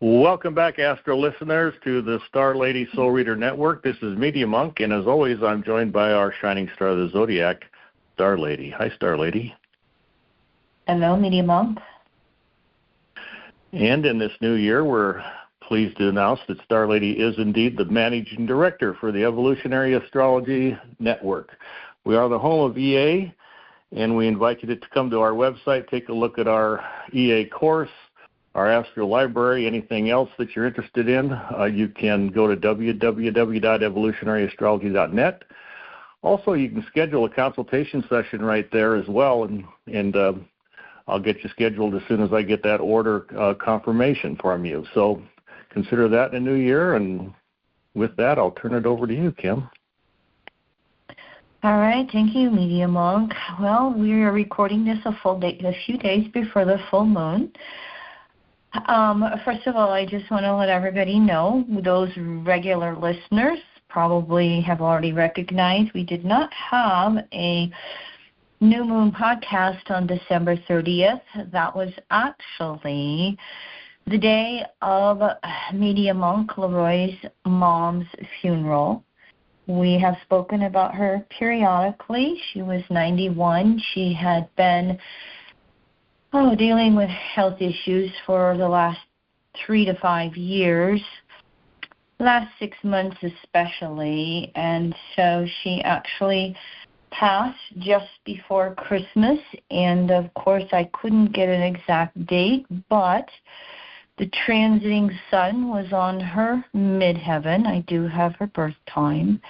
Welcome back, Astro listeners, to the Star Lady Soul Reader Network. This is Media Monk, and as always, I'm joined by our shining star of the Zodiac, Star Lady. Hi, Star Lady. Hello, Media Monk. And in this new year, we're pleased to announce that Star Lady is indeed the managing director for the Evolutionary Astrology Network. We are the home of EA, and we invite you to come to our website, take a look at our EA course, our Astro Library, anything else that you're interested in. You can go to www.evolutionaryastrology.net. Also, you can schedule a consultation session right there as well, and I'll get you scheduled as soon as I get that order confirmation from you. So consider that in the new year, and with that, I'll turn it over to you, Kim. All right, thank you, Media Monk. Well, we are recording this a few days before the full moon. First of all, I just want to let everybody know, those regular listeners probably have already recognized we did not have a New Moon podcast on December 30th. That was actually the day of Media Monk Leroy's mom's funeral. We have spoken about her periodically. She was 91. She had been dealing with health issues for the last 3 to 5 years, last 6 months especially, and so she actually passed just before Christmas, and of course I couldn't get an exact date, but the transiting sun was on her midheaven. I do have her birth time.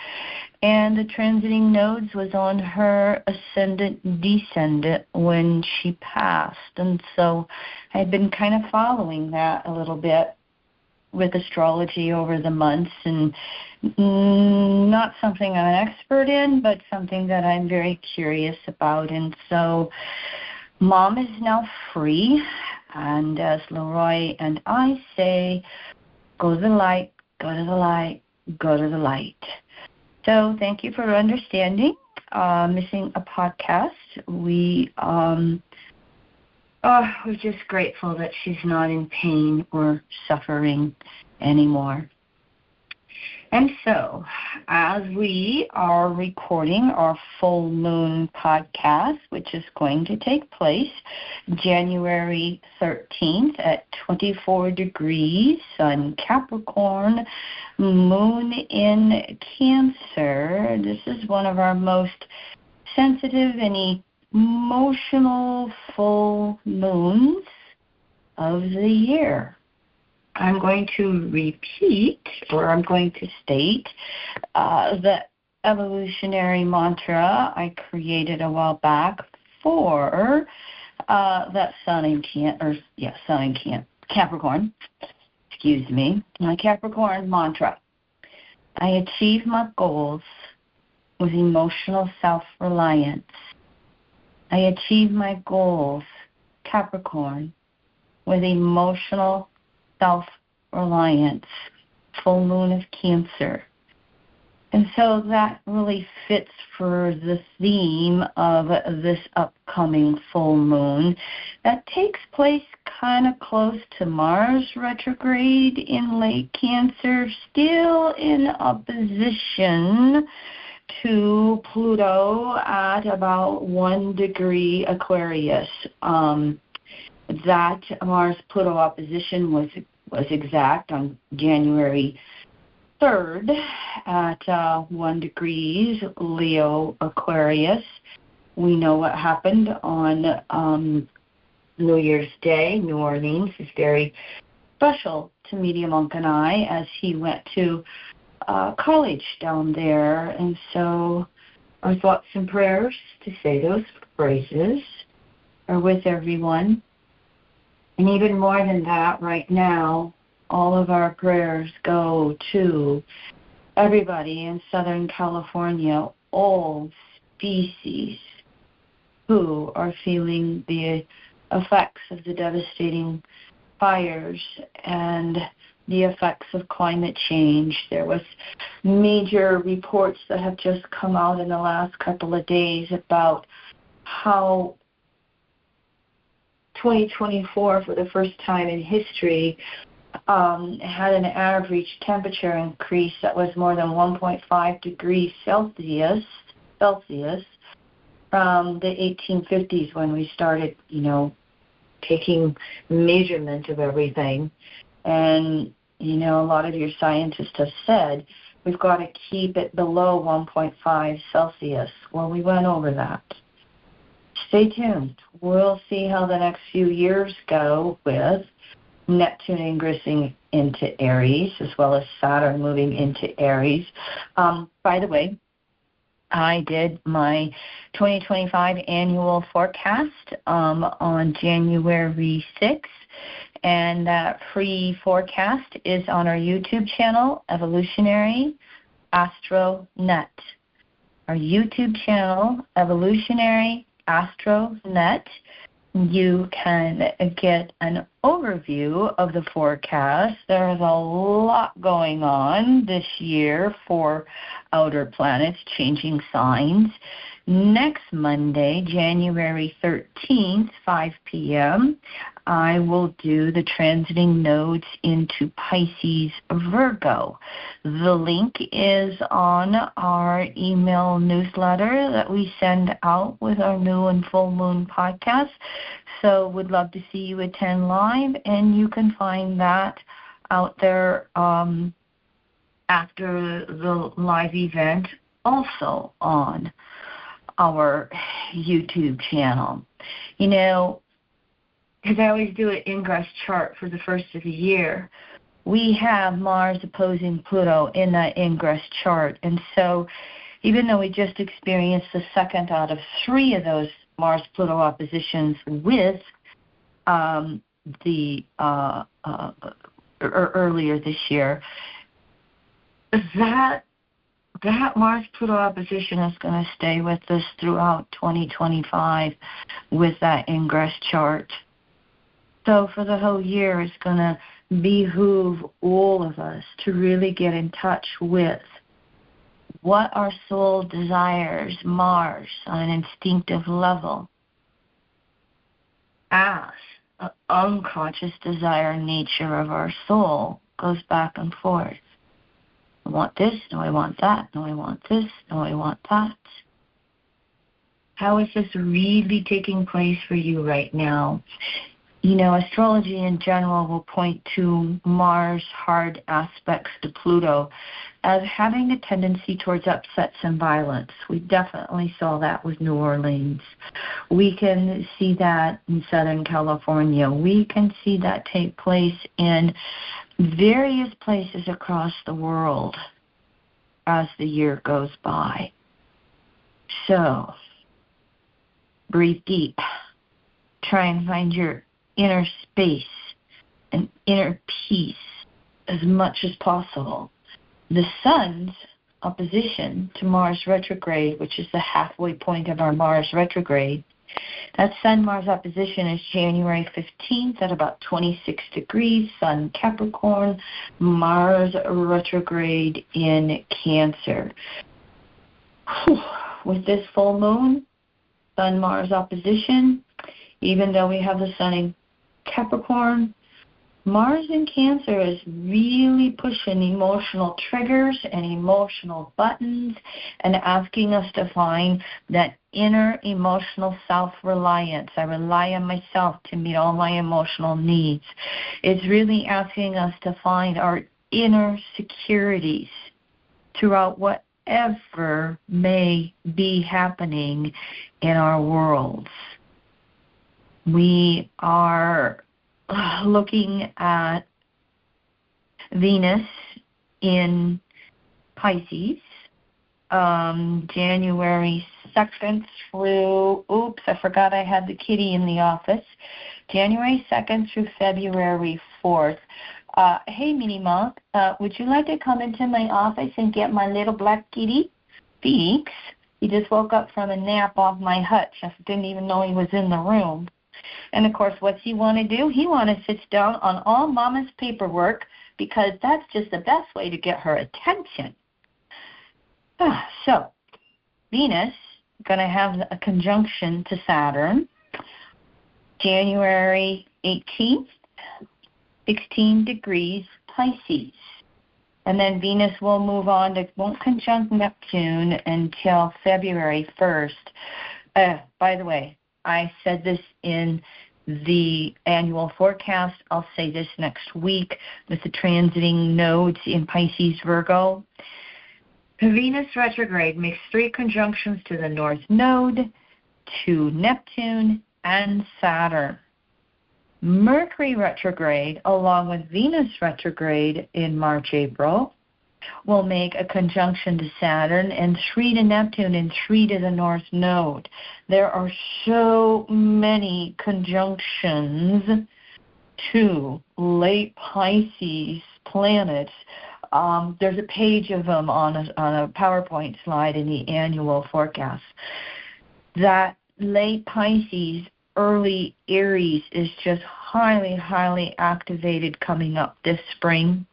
And the transiting nodes was on her ascendant-descendant when she passed. And so I've been kind of following that a little bit with astrology over the months, and not something I'm an expert in, but something that I'm very curious about. And so Mom is now free, and as Leroy and I say, go to the light, go to the light, go to the light. So thank you for understanding, missing a podcast. We're just grateful that she's not in pain or suffering anymore. And so, as we are recording our full moon podcast, which is going to take place January 13th at 24 degrees, Sun Capricorn, Moon in Cancer. This is one of our most sensitive and emotional full moons of the year. I'm going to repeat, or I'm going to state, the evolutionary mantra I created a while back for that Sun in Capricorn. Excuse me, my Capricorn mantra. I achieve my goals with emotional self-reliance. I achieve my goals, Capricorn, with emotional self-reliance, full moon of Cancer. And so that really fits for the theme of this upcoming full moon that takes place kind of close to Mars retrograde in late Cancer, still in opposition to Pluto at about 1 degree Aquarius. That Mars-Pluto opposition was exact on January 3rd at 1 degrees Leo Aquarius. We know what happened on New Year's Day. New Orleans is very special to Media Monk and I, as he went to college down there. And so our thoughts and prayers, to say those phrases, are with everyone. And even more than that, right now, all of our prayers go to everybody in Southern California, all species who are feeling the effects of the devastating fires and the effects of climate change. There was major reports that have just come out in the last couple of days about how 2024, for the first time in history, had an average temperature increase that was more than 1.5 degrees Celsius from the 1850s when we started, taking measurement of everything. And, a lot of your scientists have said we've got to keep it below 1.5 Celsius. Well, we went over that. Stay tuned. We'll see how the next few years go with Neptune ingressing into Aries, as well as Saturn moving into Aries. By the way, I did my 2025 annual forecast on January 6th, and that free forecast is on our YouTube channel, Evolutionary Astro Net. Our YouTube channel, Evolutionary Astro Net. You can get an overview of the forecast. There's a lot going on this year for outer planets changing signs. Next Monday, January 13th, 5 p.m., I will do the transiting nodes into Pisces Virgo. The link is on our email newsletter that we send out with our new and full moon podcast. So would love to see you attend live, and you can find that out there after the live event also on our YouTube channel. Because I always do an ingress chart for the first of the year, we have Mars opposing Pluto in that ingress chart. And so even though we just experienced the second out of 3 of those Mars-Pluto oppositions with earlier this year, that Mars-Pluto opposition is going to stay with us throughout 2025 with that ingress chart. So for the whole year, it's going to behoove all of us to really get in touch with what our soul desires, Mars, on an instinctive level, as an unconscious desire nature of our soul goes back and forth. I want this, no, I want that, no, I want this, no, I want that. How is this really taking place for you right now? Astrology in general will point to Mars' hard aspects to Pluto as having a tendency towards upsets and violence. We definitely saw that with New Orleans. We can see that in Southern California. We can see that take place in various places across the world as the year goes by. So, breathe deep. Try and find your inner space and inner peace as much as possible. The Sun's opposition to Mars retrograde, which is the halfway point of our Mars retrograde, that Sun-Mars opposition is January 15th at about 26 degrees, Sun Capricorn, Mars retrograde in Cancer. With this full moon, Sun-Mars opposition, even though we have the Sun in Capricorn, Mars in Cancer is really pushing emotional triggers and emotional buttons and asking us to find that inner emotional self-reliance. I rely on myself to meet all my emotional needs. It's really asking us to find our inner securities throughout whatever may be happening in our worlds. We are looking at Venus in Pisces, January 2nd through, I forgot I had the kitty in the office, January 2nd through February 4th. Hey, Minnie Monk, would you like to come into my office and get my little black kitty, Phoenix? He just woke up from a nap off my hutch. I didn't even know he was in the room. And, of course, what's he want to do? He want to sit down on all Mama's paperwork because that's just the best way to get her attention. So, Venus going to have a conjunction to Saturn January 18th, 16 degrees Pisces. And then Venus will move on to, won't conjunct Neptune until February 1st. By the way, I said this in the annual forecast. I'll say this next week with the transiting nodes in Pisces, Virgo. Venus retrograde makes 3 conjunctions to the North Node, to Neptune, and Saturn. Mercury retrograde, along with Venus retrograde in March, April, will make a conjunction to Saturn and 3 to Neptune and 3 to the North Node. There are so many conjunctions to late Pisces planets. There's a page of them on a PowerPoint slide in the annual forecast. That late Pisces, early Aries is just highly, highly activated coming up this spring,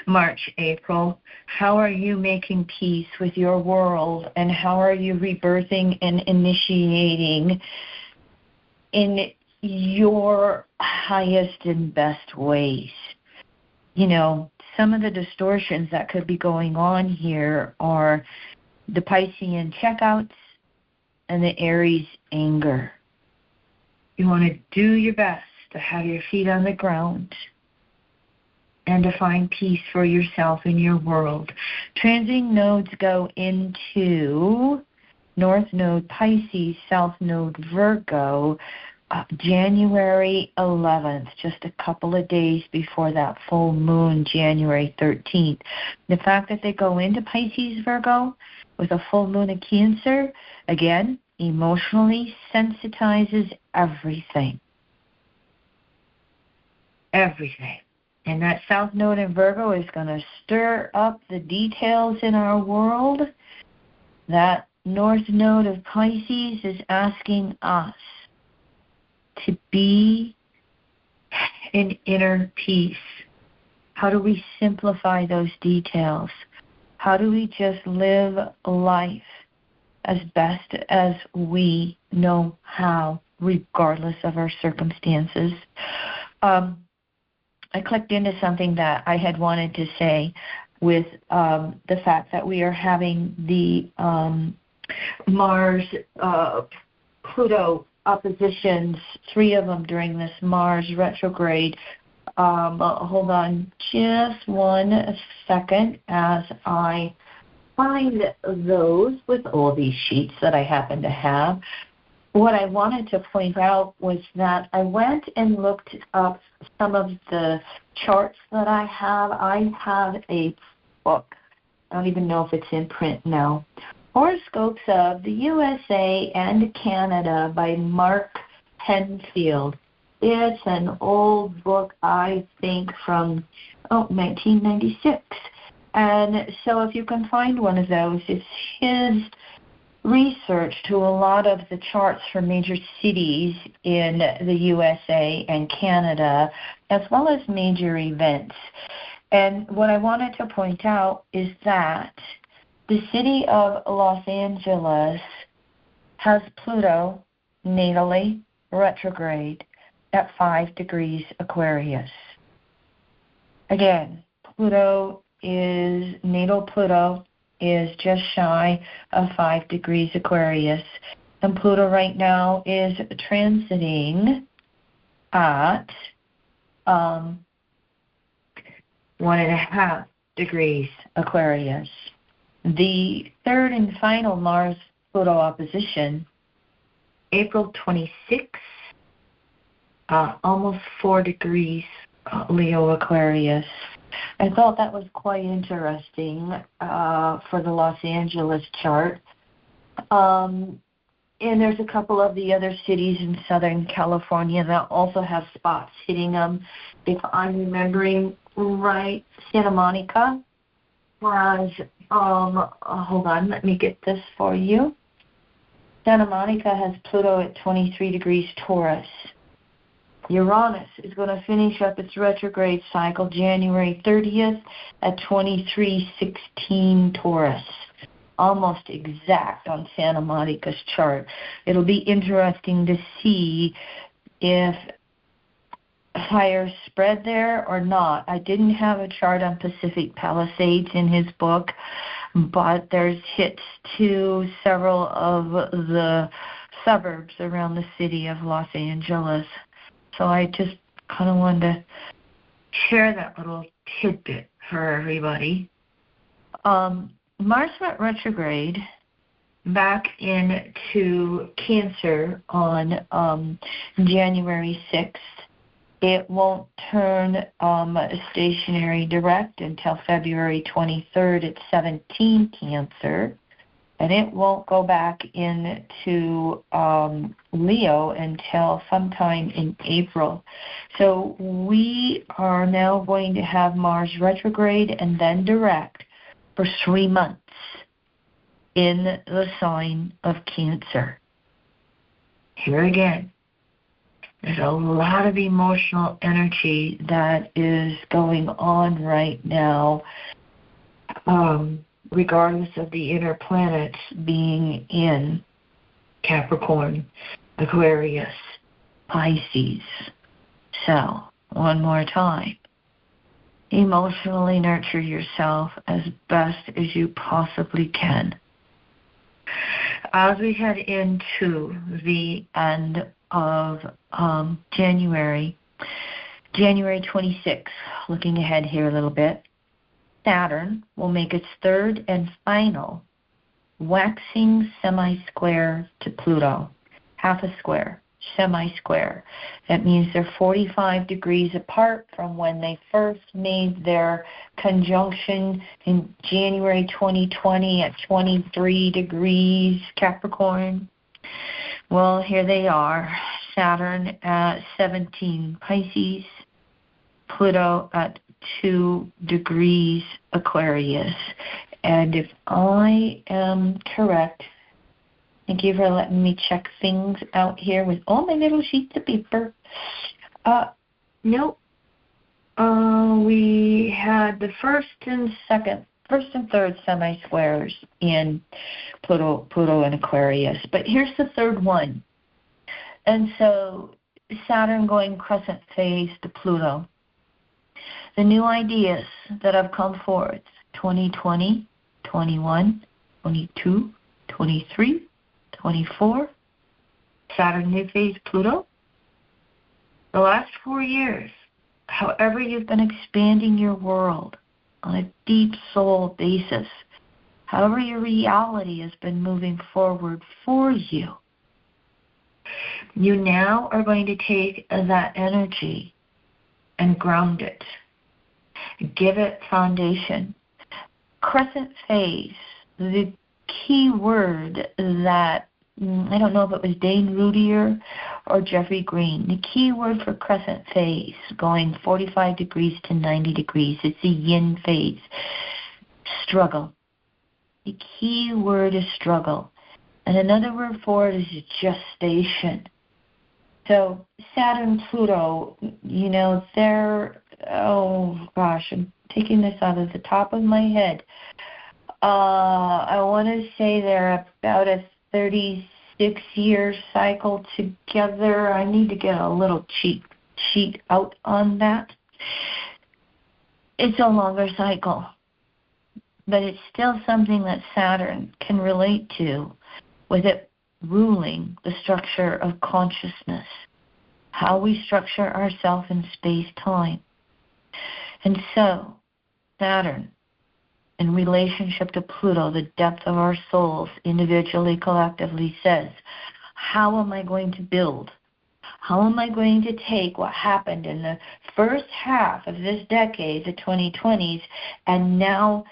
March, April. How are you making peace with your world, and how are you rebirthing and initiating in your highest and best ways? You know, some of the distortions that could be going on here are the Piscean checkouts and the Aries anger. You want to do your best to have your feet on the ground and to find peace for yourself and your world. Transiting nodes go into North Node Pisces, South Node Virgo, January 11th, just a couple of days before that full moon, January 13th. The fact that they go into Pisces, Virgo, with a full moon in Cancer, again, emotionally sensitizes everything. Everything. And that South Node in Virgo is going to stir up the details in our world. That North Node of Pisces is asking us to be in inner peace. How do we simplify those details? How do we just live life as best as we know how, regardless of our circumstances? I clicked into something that I had wanted to say with the fact that we are having the Mars-Pluto oppositions, 3 of them during this Mars retrograde. Hold on just 1 second as I find those with all these sheets that I happen to have. What I wanted to point out was that I went and looked up some of the charts that I have. I have a book. I don't even know if it's in print now. Horoscopes of the USA and Canada by Mark Penfield. It's an old book, I think, from 1996. And so if you can find one of those, it's his research to a lot of the charts for major cities in the USA and Canada, as well as major events. And what I wanted to point out is that the city of Los Angeles has Pluto natally retrograde at 5 degrees Aquarius. Again, natal Pluto is just shy of 5 degrees Aquarius. And Pluto right now is transiting at 1.5 degrees Aquarius. The third and final Mars-Pluto opposition, April 26th, almost 4 degrees Leo Aquarius. I thought that was quite interesting for the Los Angeles chart. And there's a couple of the other cities in Southern California that also have spots hitting them. If I'm remembering right, Santa Monica has, hold on, let me get this for you. Santa Monica has Pluto at 23 degrees Taurus. Uranus is going to finish up its retrograde cycle January 30th at 2316 Taurus. Almost exact on Santa Monica's chart. It'll be interesting to see if fires spread there or not. I didn't have a chart on Pacific Palisades in his book, but there's hits to several of the suburbs around the city of Los Angeles. So I just kind of wanted to share that little tidbit for everybody. Mars went retrograde back into Cancer on January 6th. It won't turn stationary direct until February 23rd at 17 Cancer, and it won't go back into Leo until sometime in April. So we are now going to have Mars retrograde and then direct for 3 months in the sign of Cancer. Here again, there's a lot of emotional energy that is going on right now, regardless of the inner planets being in Capricorn, Aquarius, Pisces. So, one more time. Emotionally nurture yourself as best as you possibly can. As we head into the end of January 26th, looking ahead here a little bit, Saturn will make its third and final waxing semi-square to Pluto, half a square, semi-square. That means they're 45 degrees apart from when they first made their conjunction in January 2020 at 23 degrees Capricorn. Well, here they are. Saturn at 17 Pisces, Pluto at 2 degrees Aquarius. And if I am correct, thank you for letting me check things out here with all my little sheets of paper. Nope. We had the first and third semi-squares in Pluto and Aquarius. But here's the third one. And so Saturn going crescent phase to Pluto. The new ideas that have come forth, 2020, 21, 22, 23, 24, Saturn new phase Pluto. The last 4 years, however you've been expanding your world on a deep soul basis, however your reality has been moving forward for you, you now are going to take that energy and ground it. Give it foundation. Crescent phase, the key word that, I don't know if it was Dane Rudier or Jeffrey Green, the key word for crescent phase, going 45 degrees to 90 degrees, it's the yin phase. Struggle. The key word is struggle. And another word for it is gestation. So Saturn, Pluto, they're, oh gosh, I'm taking this out of the top of my head. I want to say they're about a 36-year cycle together. I need to get a little cheat sheet out on that. It's a longer cycle, but it's still something that Saturn can relate to, with it ruling the structure of consciousness, how we structure ourselves in space-time. And so, Saturn, in relationship to Pluto, the depth of our souls, individually, collectively, says, how am I going to build? How am I going to take what happened in the first half of this decade, the 2020s, and now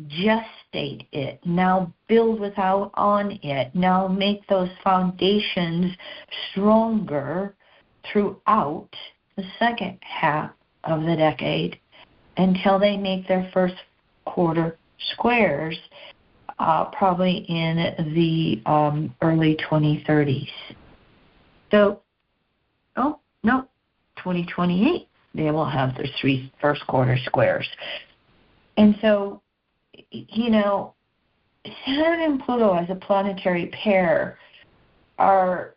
gestate it, now build on it, now make those foundations stronger throughout the second half of the decade until they make their first quarter squares, probably in the early 2030s. So, 2028, they will have their 3 first quarter squares. And so, Saturn and Pluto as a planetary pair are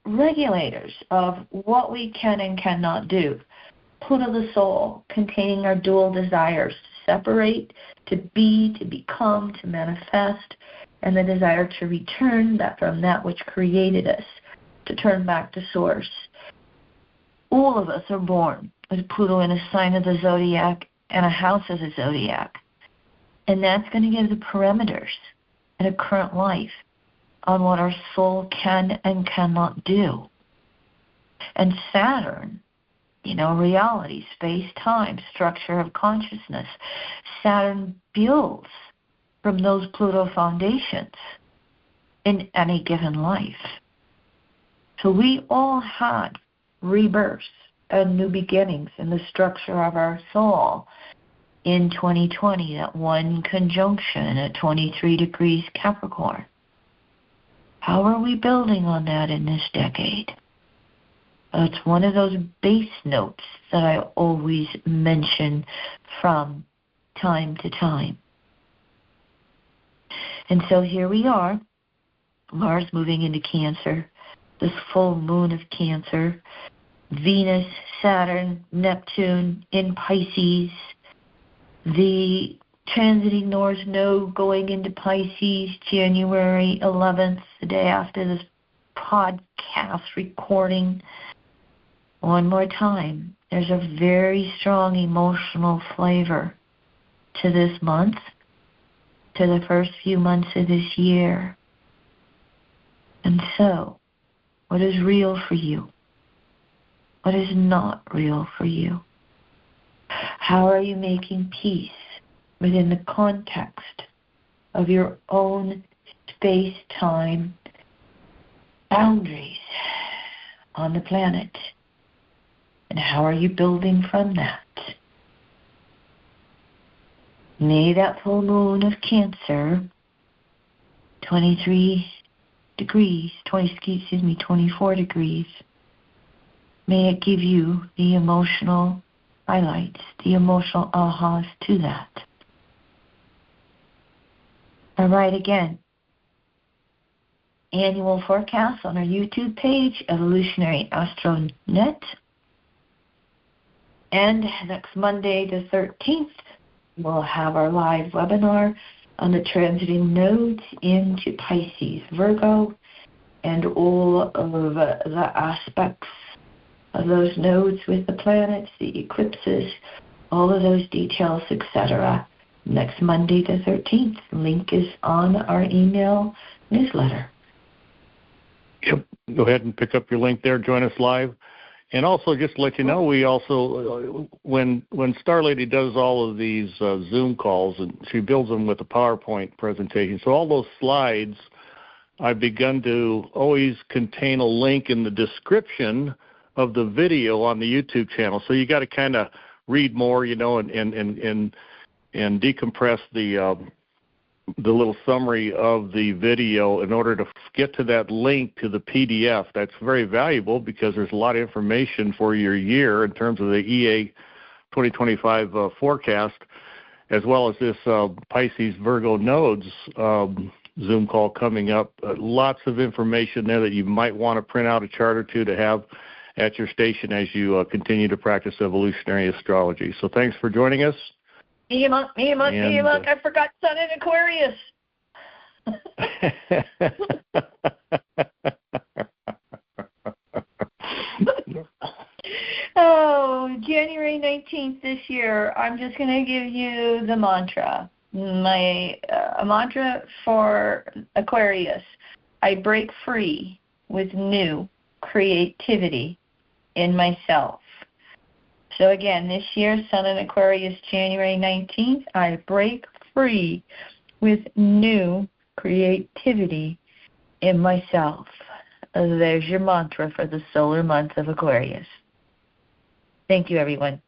regulators of what we can and cannot do. Pluto the soul, containing our dual desires to separate, to be, to become, to manifest, and the desire to return that from that which created us, to turn back to source. All of us are born with Pluto in a sign of the zodiac and a house of the zodiac. And that's going to give the parameters in a current life on what our soul can and cannot do. And Saturn, reality, space, time, structure of consciousness. Saturn builds from those Pluto foundations in any given life. So we all had rebirths and new beginnings in the structure of our soul in 2020, that one conjunction at 23 degrees Capricorn. How are we building on that in this decade? It's one of those base notes that I always mention from time to time. And so here we are, Mars moving into Cancer, this full moon of Cancer, Venus, Saturn, Neptune in Pisces, the transiting North Node going into Pisces January 11th, the day after this podcast recording. One more time, there's a very strong emotional flavor to this month, to the first few months of this year. And so, what is real for you? What is not real for you? How are you making peace within the context of your own space-time boundaries on the planet? And how are you building from that? May that full moon of Cancer, 24 degrees, may it give you the emotional highlights, the emotional ahas to that. All right, again, annual forecast on our YouTube page, Evolutionary Astronet. And next Monday, the 13th, we'll have our live webinar on the transiting nodes into Pisces, Virgo, and all of the aspects of those nodes with the planets, the eclipses, all of those details, etc. Next Monday, the 13th. Link is on our email newsletter. Yep. Go ahead and pick up your link there. Join us live. And also, just to let you know, we also, when Star Lady does all of these Zoom calls, and she builds them with a PowerPoint presentation, so all those slides, I've begun to always contain a link in the description of the video on the YouTube channel. So you got to kind of read more, and decompress the little summary of the video in order to get to that link to the PDF. That's very valuable because there's a lot of information for your year in terms of the EA 2025 forecast, as well as this Pisces Virgo nodes Zoom call coming up. Lots of information there that you might want to print out a chart or two to have at your station as you continue to practice evolutionary astrology. So thanks for joining us. Me a monk. I forgot Sun in Aquarius. January 19th this year, I'm just going to give you the mantra. My mantra for Aquarius: I break free with new creativity in myself. So again, this year, Sun in Aquarius, January 19th, I break free with new creativity in myself. There's your mantra for the solar month of Aquarius. Thank you, everyone.